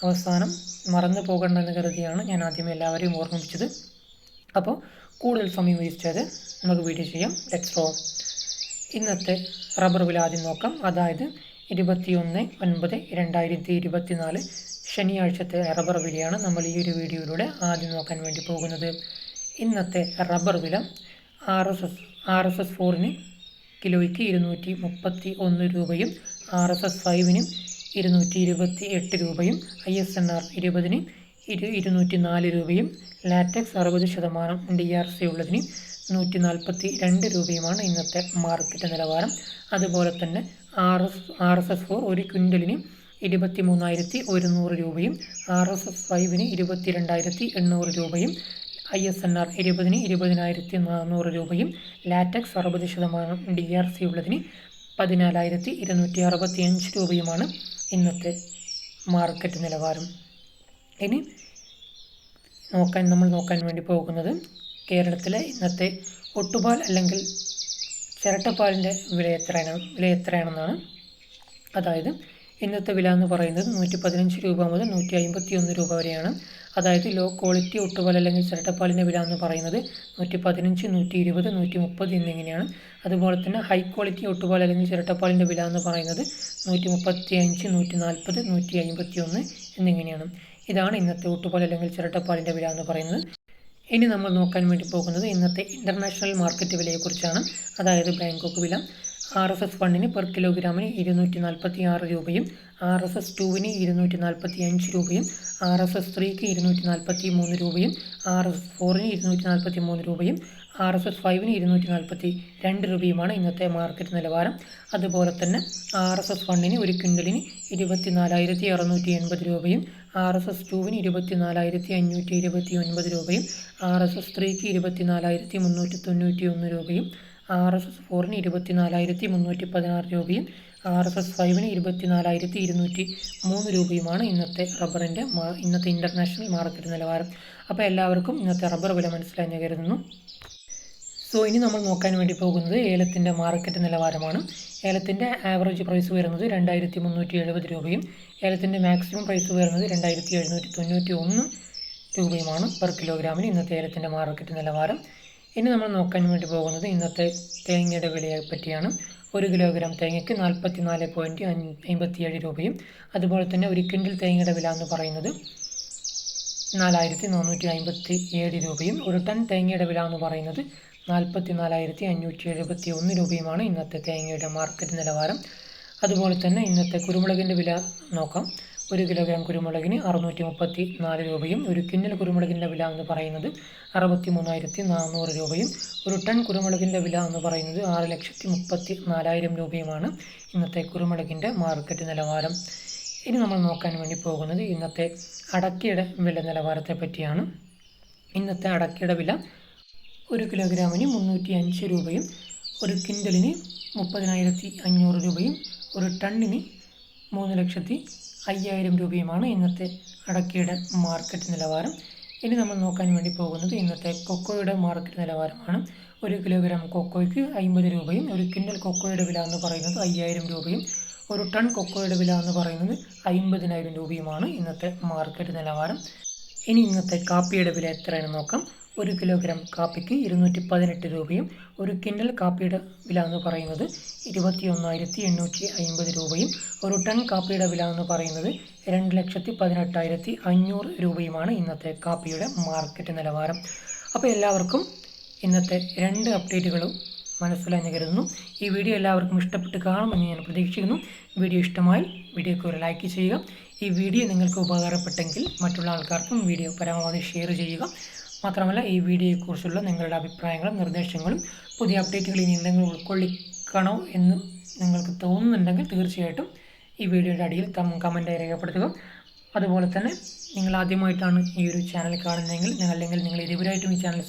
അവസാനം മറന്നു പോകണ്ടെന്ന് കരുതിയാണ് ഞാൻ ആദ്യമേ എല്ലാവരെയും ഓർമ്മിപ്പിച്ചത്. അപ്പോൾ കൂടുതൽ സമയം വേസ്റ്റ് ചെയ്ത് നമുക്ക് വീഡിയോ ചെയ്യാം. Let's go. ഇന്നത്തെ റബ്ബർ വില ആദ്യം നോക്കാം. അതായത് 21/9/2024 ശനിയാഴ്ചത്തെ റബ്ബർ വിലയാണ് നമ്മൾ ഈ ഒരു വീഡിയോയിലൂടെ ആദ്യം നോക്കാൻ വേണ്ടി പോകുന്നത്. ഇന്നത്തെ റബ്ബർ വില RSS 4-ന് കിലോയ്ക്ക് 231 രൂപയും RSS 5-ന് 228 രൂപയും ISNR 20-ന് 204 രൂപയും ലാറ്റക്സ് 60% DRC ഉള്ളതിന് 142 രൂപയുമാണ് ഇന്നത്തെ മാർക്കറ്റ് നിലവാരം. അതുപോലെ തന്നെ RSS 4 ഒരു ക്വിൻ്റലിന് 23,100 രൂപയും RSS 5-ന് 22,800 രൂപയും ISNR 20-ന് 20,400 രൂപയും ലാറ്റക്സ് 60% DRC ഉള്ളതിന് 14,265 രൂപയുമാണ് ഇന്നത്തെ മാർക്കറ്റ് നിലവാരം. ഇനി നമ്മൾ നോക്കാൻ വേണ്ടി പോകുന്നത് കേരളത്തിലെ ഇന്നത്തെ ഒട്ടുപാൽ അല്ലെങ്കിൽ ചിരട്ടപ്പാലിൻ്റെ വില എത്രയാണെന്നാണ്. അതായത് ഇന്നത്തെ വില എന്ന് പറയുന്നത് 115 രൂപ മുതൽ 151 രൂപ വരെയാണ്. അതായത് ലോ ക്വാളിറ്റി ഒട്ടുപാൽ അല്ലെങ്കിൽ ചിരട്ടപ്പാലിൻ്റെ വില എന്ന് പറയുന്നത് 115, 120, 130 എന്നിങ്ങനെയാണ്. അതുപോലെ തന്നെ ഹൈ ക്വാളിറ്റി ഒട്ടുപാൽ അല്ലെങ്കിൽ ചിരട്ടപ്പാലിൻ്റെ വില എന്ന് പറയുന്നത് 135, 140, 151 എന്നിങ്ങനെയാണ്. ഇതാണ് ഇന്നത്തെ ഒട്ടുപാൽ അല്ലെങ്കിൽ ചിരട്ടപ്പാലിൻ്റെ വില എന്ന് പറയുന്നത്. ഇനി നമ്മൾ നോക്കാൻ വേണ്ടി പോകുന്നത് ഇന്നത്തെ ഇൻ്റർനാഷണൽ മാർക്കറ്റ് വിലയെക്കുറിച്ചാണ്. അതായത് ബാങ്കോക്ക് വില RSS 1-ന് പെർ കിലോഗ്രാമിന് 246 രൂപയും RSS 2-ന് 245 രൂപയും RSS 3-ക്ക് 243 രൂപയും RSS 4-ന് 243 രൂപയും RSS 5-ന് 242 രൂപയുമാണ് ഇന്നത്തെ മാർക്കറ്റ് നിലവാരം. അതുപോലെ തന്നെ RSS 1-ന് ഒരു ക്വിൻ്റലിന് 24,680 രൂപയും RSS 2-ന് 24,529 രൂപയും RSS 3-ക്ക് 24,391 രൂപയും RSS 4-ന് 24,316 രൂപയും RSS 5-ന് 24,203 രൂപയുമാണ് ഇന്നത്തെ റബ്ബറിൻ്റെ ഇന്നത്തെ ഇൻ്റർനാഷണൽ മാർക്കറ്റ് നിലവാരം. അപ്പോൾ എല്ലാവർക്കും ഇന്നത്തെ റബ്ബർ വില മനസ്സിലായെന്ന് കരുതുന്നു. സോ ഇനി നമ്മൾ നോക്കാൻ വേണ്ടി പോകുന്നത് ഏലത്തിൻ്റെ മാർക്കറ്റ് നിലവാരമാണ്. ഏലത്തിൻ്റെ ആവറേജ് പ്രൈസ് വരുന്നത് 2,370 രൂപയും ഏലത്തിൻ്റെ മാക്സിമം പ്രൈസ് വരുന്നത് 2,791 രൂപയുമാണ് പെർ കിലോഗ്രാമിന് ഇന്നത്തെ ഏലത്തിൻ്റെ മാർക്കറ്റ് നിലവാരം. ഇനി നമ്മൾ നോക്കാൻ വേണ്ടി പോകുന്നത് ഇന്നത്തെ തേങ്ങയുടെ വിലയെ പറ്റിയാണ്. 1 കിലോഗ്രാം തേങ്ങയ്ക്ക് 44.57 രൂപയും അതുപോലെ തന്നെ ഒരു ക്വിൻ്റൽ തേങ്ങയുടെ വില എന്ന് പറയുന്നത് 4,457 രൂപയും ഒരു ടൺ തേങ്ങയുടെ വില എന്ന് പറയുന്നത് 44,571 രൂപയുമാണ് ഇന്നത്തെ തേങ്ങയുടെ മാർക്കറ്റ് നിലവാരം. അതുപോലെ തന്നെ ഇന്നത്തെ കുരുമുളകിൻ്റെ വില നോക്കാം. 1 കിലോഗ്രാം കുരുമുളകിന് 634 രൂപയും ഒരു ക്വിൻ്റൽ കുരുമുളകിൻ്റെ വില എന്ന് പറയുന്നത് 63,400 രൂപയും ഒരു ടൺ കുരുമുളകിൻ്റെ വില എന്ന് പറയുന്നത് 6,34,000 രൂപയുമാണ് ഇന്നത്തെ കുരുമുളകിൻ്റെ മാർക്കറ്റ് നിലവാരം. ഇനി നമ്മൾ നോക്കാൻ വേണ്ടി പോകുന്നത് ഇന്നത്തെ അടക്കയുടെ വില നിലവാരത്തെ പറ്റിയാണ്. ഇന്നത്തെ അടക്കയുടെ വില 1 കിലോഗ്രാമിന് 305 രൂപയും ഒരു ക്വിൻ്റലിന് 30,500 രൂപയും ഒരു ടണ്ണിന് 3,05,000 രൂപയുമാണ് ഇന്നത്തെ അടക്കയുടെ മാർക്കറ്റ് നിലവാരം. ഇനി നമ്മൾ നോക്കാൻ വേണ്ടി പോകുന്നത് ഇന്നത്തെ കൊക്കോയുടെ മാർക്കറ്റ് നിലവാരമാണ്. 1 കിലോഗ്രാം കൊക്കോയ്ക്ക് 50 രൂപയും ഒരു ക്വിൻ്റൽ കൊക്കോയുടെ വില എന്ന് പറയുന്നത് 5,000 രൂപയും ഒരു ടൺ കൊക്കോയുടെ വില എന്ന് പറയുന്നത് 50,000 രൂപയുമാണ് ഇന്നത്തെ മാർക്കറ്റ് നിലവാരം. ഇനി ഇന്നത്തെ കാപ്പിയുടെ വില എത്രയാണെന്ന് നോക്കാം. 1 കിലോഗ്രാം കാപ്പിക്ക് 218 രൂപയും ഒരു ക്വിൻ്റൽ കാപ്പിയുടെ വില എന്ന് പറയുന്നത് 21,850 രൂപയും ഒരു ടൺ കാപ്പിയുടെ വില എന്ന് പറയുന്നത് 2,18,500 രൂപയുമാണ് ഇന്നത്തെ കാപ്പിയുടെ മാർക്കറ്റ് നിലവാരം. അപ്പോൾ എല്ലാവർക്കും ഇന്നത്തെ 2 അപ്ഡേറ്റുകളും മനസ്സിലായെന്ന് കരുതുന്നു. ഈ വീഡിയോ എല്ലാവർക്കും ഇഷ്ടപ്പെട്ട് കാണുമെന്ന് ഞാൻ പ്രതീക്ഷിക്കുന്നു. വീഡിയോ ഇഷ്ടമായി വീഡിയോക്ക് ഒരു ലൈക്ക് ചെയ്യുക. ഈ വീഡിയോ നിങ്ങൾക്ക് ഉപകാരപ്പെട്ടെങ്കിൽ മറ്റുള്ള ആൾക്കാർക്കും വീഡിയോ പരമാവധി ഷെയർ ചെയ്യുക. മാത്രമല്ല ഈ വീഡിയോയെക്കുറിച്ചുള്ള നിങ്ങളുടെ അഭിപ്രായങ്ങളും നിർദ്ദേശങ്ങളും പുതിയ അപ്ഡേറ്റുകൾ ഇനി എന്തെങ്കിലും ഉൾക്കൊള്ളിക്കണോ എന്ന് നിങ്ങൾക്ക് തോന്നുന്നുണ്ടെങ്കിൽ തീർച്ചയായിട്ടും ഈ വീഡിയോയുടെ അടിയിൽ കമൻറ്റായി രേഖപ്പെടുത്തുക. അതുപോലെ തന്നെ നിങ്ങൾ ആദ്യമായിട്ടാണ് ഈ ഒരു ചാനൽ കാണുന്നതെങ്കിൽ അല്ലെങ്കിൽ നിങ്ങൾ ഇതുവരെയായിട്ടും ഈ ചാനൽ